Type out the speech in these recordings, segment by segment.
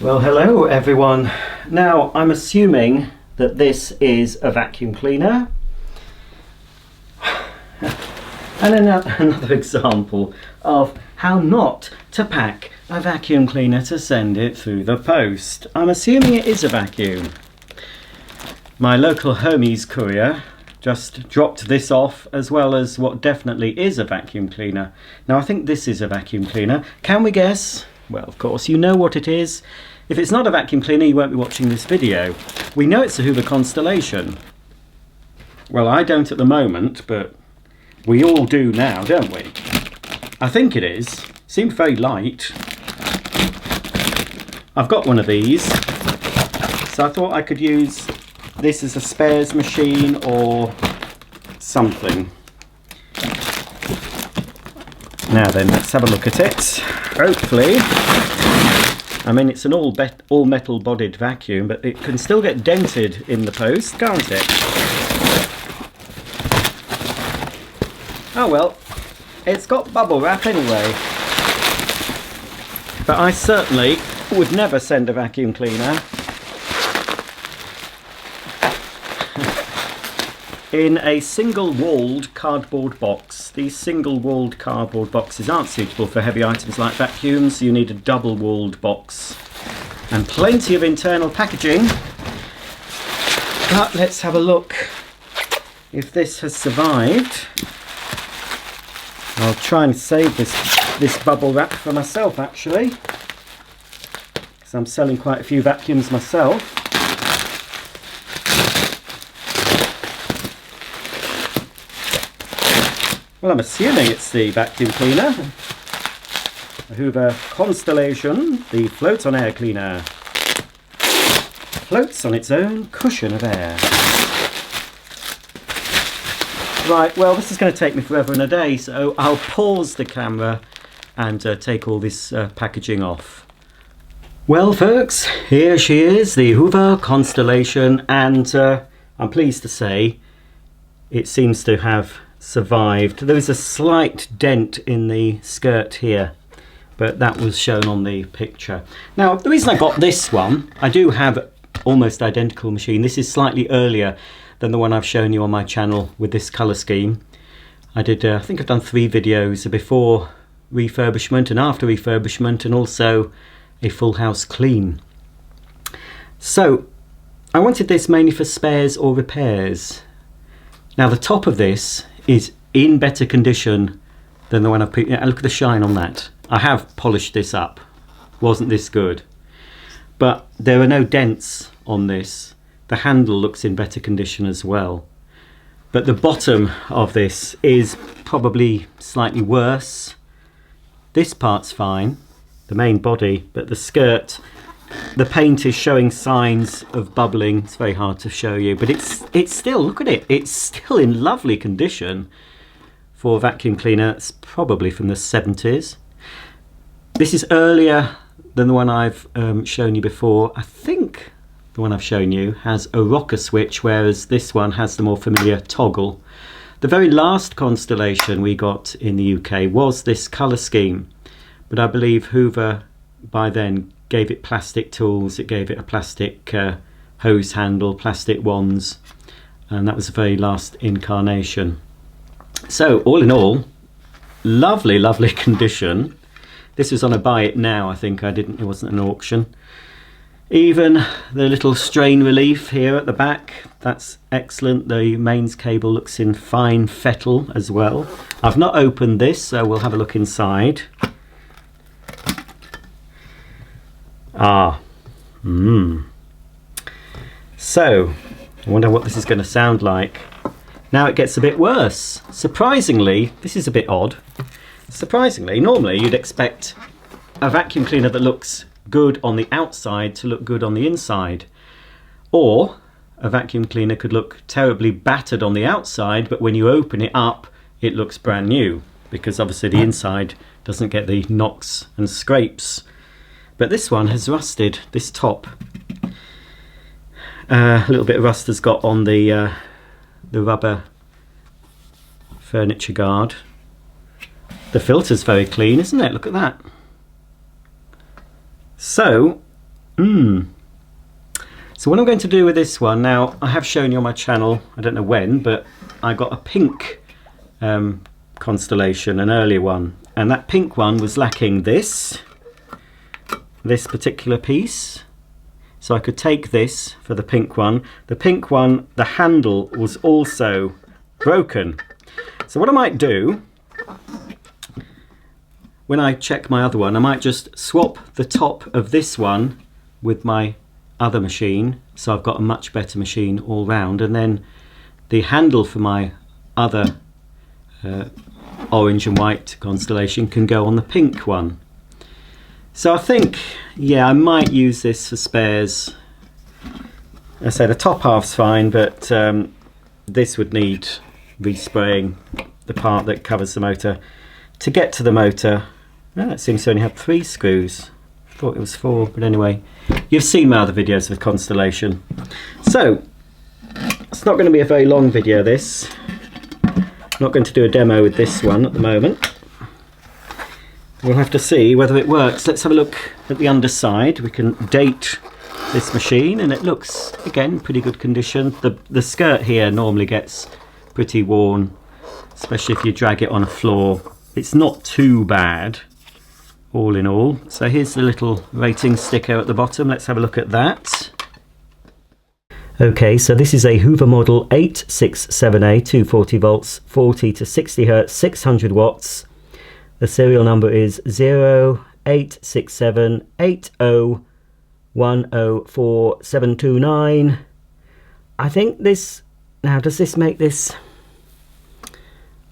Well, hello everyone. Now, I'm assuming that this is a vacuum cleaner. And another example of how not to pack a vacuum cleaner to send it through the post. I'm assuming it is a vacuum. My local Hermes courier just dropped this off, as well as what definitely is a vacuum cleaner. Now, I think this is a vacuum cleaner. Can we guess? Well, of course, you know what it is. If it's not a vacuum cleaner, you won't be watching this video. We know it's a Hoover Constellation. Well, I don't at the moment, but we all do now, don't we? I think it is. Seems very light. I've got one of these, so I thought I could use this as a spares machine or something. Now then, let's have a look at it. Hopefully, I mean, it's an all metal bodied vacuum, but it can still get dented in the post, can't it? Oh well, it's got bubble wrap anyway. But I certainly would never send a vacuum cleaner in a single-walled cardboard box. These single-walled cardboard boxes aren't suitable for heavy items like vacuums. You need a double-walled box and plenty of internal packaging. But let's have a look if this has survived. I'll try and save this bubble wrap for myself, actually, because I'm selling quite a few vacuums myself. Well, I'm assuming it's the vacuum cleaner, the Hoover Constellation, the float-on air cleaner. Floats on its own cushion of air. Right, well, this is going to take me forever and a day, so I'll pause the camera and take all this packaging off. Well, folks, here she is, the Hoover Constellation, and I'm pleased to say it seems to have survived. There is a slight dent in the skirt here, but that was shown on the picture. Now, the reason I got this one, I do have almost identical machine. This is slightly earlier than the one I've shown you on my channel with this colour scheme. I think I've done 3 videos, a before refurbishment and after refurbishment, and also a full house clean. So I wanted this mainly for spares or repairs. Now, the top of this is in better condition than the one I've put. Yeah, look at the shine on that. I have polished this up. Wasn't this good? But there are no dents on this. The handle looks in better condition as well. But the bottom of this is probably slightly worse. This part's fine, the main body, but the skirt, the paint is showing signs of bubbling. It's very hard to show you, but it's still, look at it, it's still in lovely condition for a vacuum cleaner. It's probably from the 70s. This is earlier than the one I've shown you before. I think the one I've shown you has a rocker switch, whereas this one has the more familiar toggle. The very last Constellation we got in the UK was this colour scheme, but I believe Hoover by then gave it plastic tools. It gave it a plastic hose handle, plastic wands, and that was the very last incarnation. So all in all, lovely, lovely condition. This was on a buy it now, I think. It wasn't an auction. Even the little strain relief here at the back, that's excellent. The mains cable looks in fine fettle as well. I've not opened this, so we'll have a look inside. So, I wonder what this is going to sound like. Now it gets a bit worse. Surprisingly, this is a bit odd. Surprisingly, normally you'd expect a vacuum cleaner that looks good on the outside to look good on the inside. Or a vacuum cleaner could look terribly battered on the outside, but when you open it up, it looks brand new, because obviously the inside doesn't get the knocks and scrapes. But this one has rusted, this top. A little bit of rust has got on the rubber furniture guard. The filter's very clean, isn't it? Look at that. So So what I'm going to do with this one, now I have shown you on my channel, I don't know when, but I got a pink Constellation, an earlier one, and that pink one was lacking this particular piece. So I could take this for the pink one. The pink one, the handle was also broken. So what I might do, when I check my other one, I might just swap the top of this one with my other machine, so I've got a much better machine all round, and then the handle for my other orange and white Constellation can go on the pink one. So I think, yeah, I might use this for spares. I say the top half's fine, but this would need respraying, the part that covers the motor. To get to the motor, it seems to only have 3 screws. I thought it was 4, but anyway, you've seen my other videos with Constellation. So, it's not going to be a very long video, this. I'm not going to do a demo with this one at the moment. We'll have to see whether it works. Let's have a look at the underside. We can date this machine, and it looks, again, pretty good condition. The skirt here normally gets pretty worn, especially if you drag it on a floor. It's not too bad, all in all. So here's the little rating sticker at the bottom. Let's have a look at that. Okay, so this is a Hoover model 867A, 240 volts, 40 to 60 hertz, 600 watts. The serial number is 08678010479. I think this, now does this make this,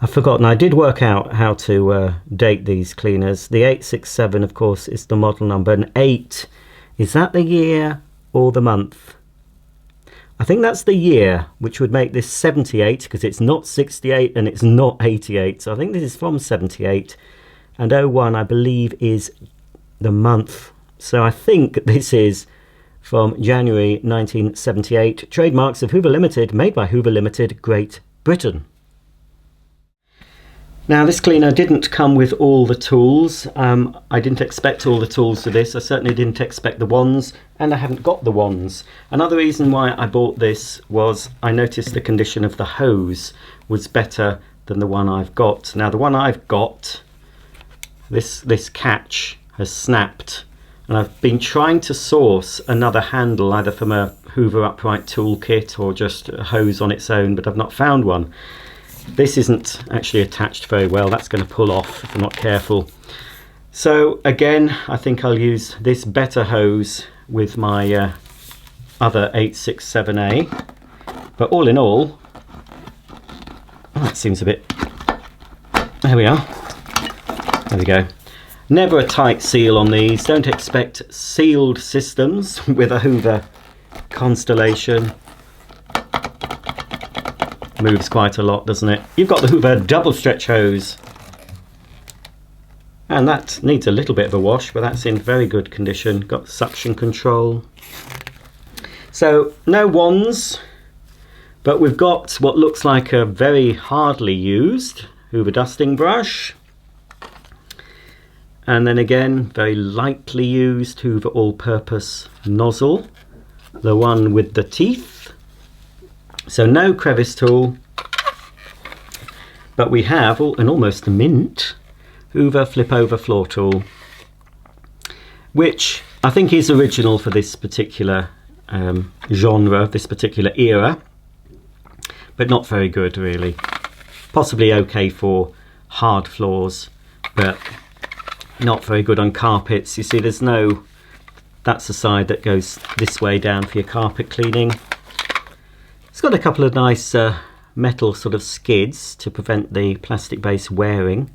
I've forgotten. I did work out how to date these cleaners. The 867, of course, is the model number, and 8, is that the year or the month? I think that's the year, which would make this 78, because it's not 68 and it's not 88. So I think this is from 78, and 01, I believe, is the month. So I think this is from January 1978. Trademarks of Hoover Limited, made by Hoover Limited, Great Britain. Now, this cleaner didn't come with all the tools. I didn't expect all the tools for this. I certainly didn't expect the wands, and I haven't got the wands. Another reason why I bought this was I noticed the condition of the hose was better than the one I've got. Now, the one I've got, this catch has snapped, and I've been trying to source another handle, either from a Hoover upright tool kit or just a hose on its own, but I've not found one. This isn't actually attached very well. That's going to pull off if I'm not careful. So again, I think I'll use this better hose with my other 867A. But all in all, that seems a bit, there we are. There we go. Never a tight seal on these. Don't expect sealed systems with a Hoover Constellation. Moves quite a lot, doesn't it? You've got the Hoover double stretch hose, and that needs a little bit of a wash, but that's in very good condition. Got suction control. So no wands, but we've got what looks like a very hardly used Hoover dusting brush, and then again very lightly used Hoover all-purpose nozzle, the one with the teeth. So no crevice tool, but we have an almost mint Hoover flip over floor tool, which I think is original for this particular genre, this particular era, but not very good really. Possibly okay for hard floors, but not very good on carpets. You see, there's no, that's the side that goes this way down for your carpet cleaning. It's got a couple of nice metal sort of skids to prevent the plastic base wearing,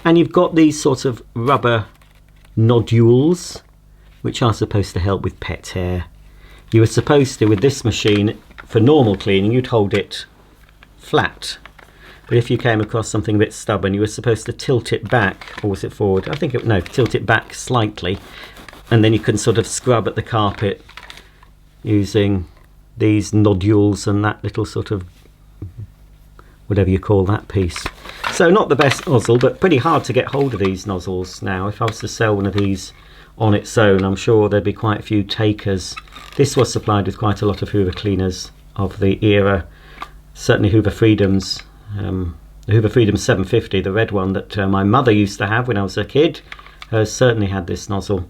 and you've got these sort of rubber nodules which are supposed to help with pet hair. You were supposed to, with this machine, for normal cleaning, you'd hold it flat, but if you came across something a bit stubborn, you were supposed to tilt it back, or was it forward? I think no, tilt it back slightly, and then you can sort of scrub at the carpet using these nodules and that little sort of whatever you call that piece. So not the best nozzle, but pretty hard to get hold of these nozzles now. If I was to sell one of these on its own. I'm sure there'd be quite a few takers. This was supplied with quite a lot of Hoover cleaners of the era. Certainly Hoover Freedoms, the Hoover Freedom 750, the red one that my mother used to have when I was a kid, certainly had this nozzle.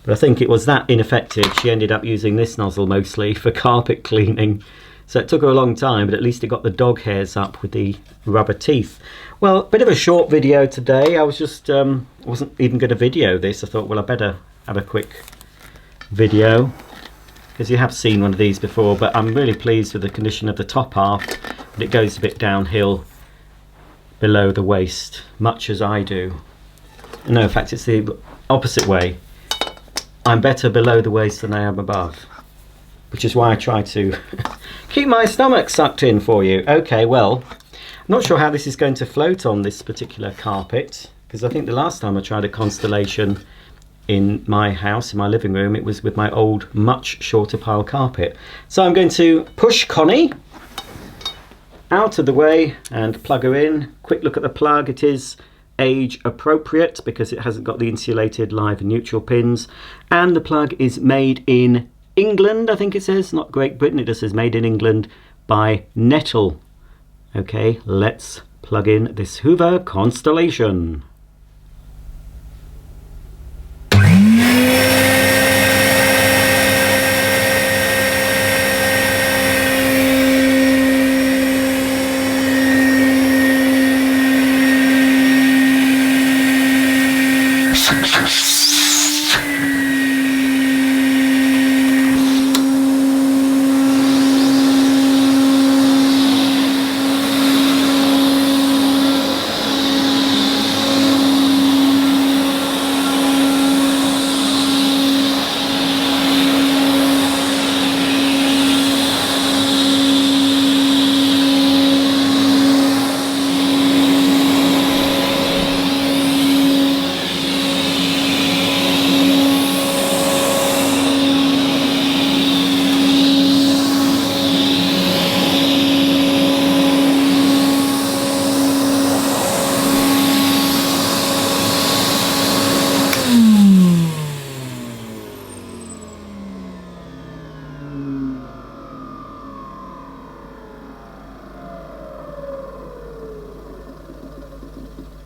But I think it was that ineffective, she ended up using this nozzle mostly for carpet cleaning. So it took her a long time, but at least it got the dog hairs up with the rubber teeth. Well, a bit of a short video today. I was just, wasn't even going to video this. I thought, well, I better have a quick video, because you have seen one of these before, but I'm really pleased with the condition of the top half, but it goes a bit downhill below the waist, much as I do. No, in fact, it's the opposite way. I'm better below the waist than I am above, which is why I try to keep my stomach sucked in for you. Okay, well, I'm not sure how this is going to float on this particular carpet, because I think the last time I tried a Constellation in my house, in my living room, it was with my old, much shorter pile carpet. So I'm going to push Connie out of the way and plug her in. Quick look at the plug. It is age appropriate because it hasn't got the insulated live and neutral pins, and the plug is made in England, I think it says, not Great Britain. It just says made in England by Nettle. Okay, let's plug in this Hoover Constellation.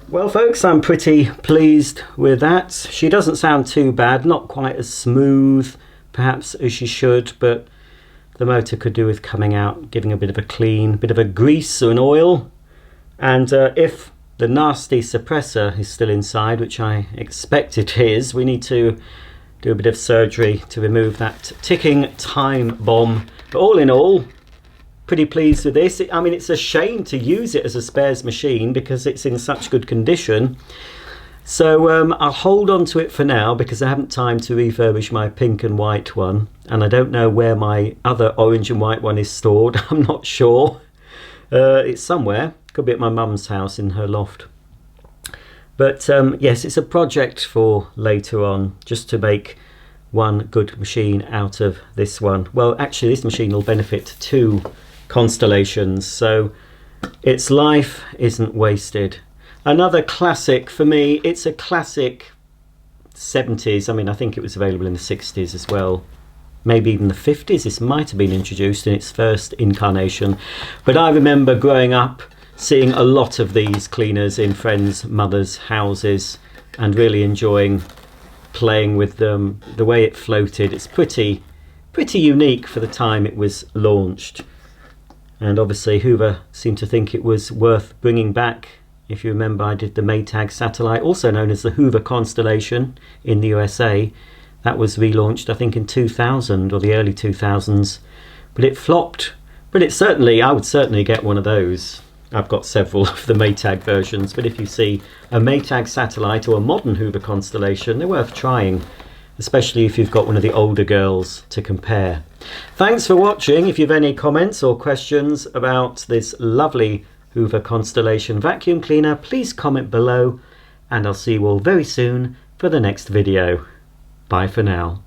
Well folks, I'm pretty pleased with that. She doesn't sound too bad, not quite as smooth perhaps as she should, but the motor could do with coming out, giving a bit of a clean, bit of a grease or an oil. And if the nasty suppressor is still inside, which I expect it is, we need to do a bit of surgery to remove that ticking time bomb. But all in all, pretty pleased with this. I mean, it's a shame to use it as a spares machine because it's in such good condition. So I'll hold on to it for now because I haven't time to refurbish my pink and white one, and I don't know where my other orange and white one is stored. I'm not sure. It's somewhere. Could be at my mum's house in her loft. But yes, it's a project for later on, just to make one good machine out of this one. Well, actually this machine will benefit two Constellations, so its life isn't wasted. Another classic for me. It's a classic 70s. I mean, I think it was available in the 60s as well, maybe even the 50s. This might have been introduced in its first incarnation, but I remember growing up seeing a lot of these cleaners in friends' mothers' houses and really enjoying playing with them. The way it floated, it's pretty unique for the time it was launched. And obviously Hoover seemed to think it was worth bringing back. If you remember, I did the Maytag satellite, also known as the Hoover Constellation in the USA. That was relaunched, I think, in 2000 or the early 2000s. But it flopped. But it certainly, I would certainly get one of those. I've got several of the Maytag versions. But if you see a Maytag satellite or a modern Hoover Constellation, they're worth trying, especially if you've got one of the older girls to compare. Thanks for watching. If you have any comments or questions about this lovely Hoover Constellation vacuum cleaner, please comment below, and I'll see you all very soon for the next video. Bye for now.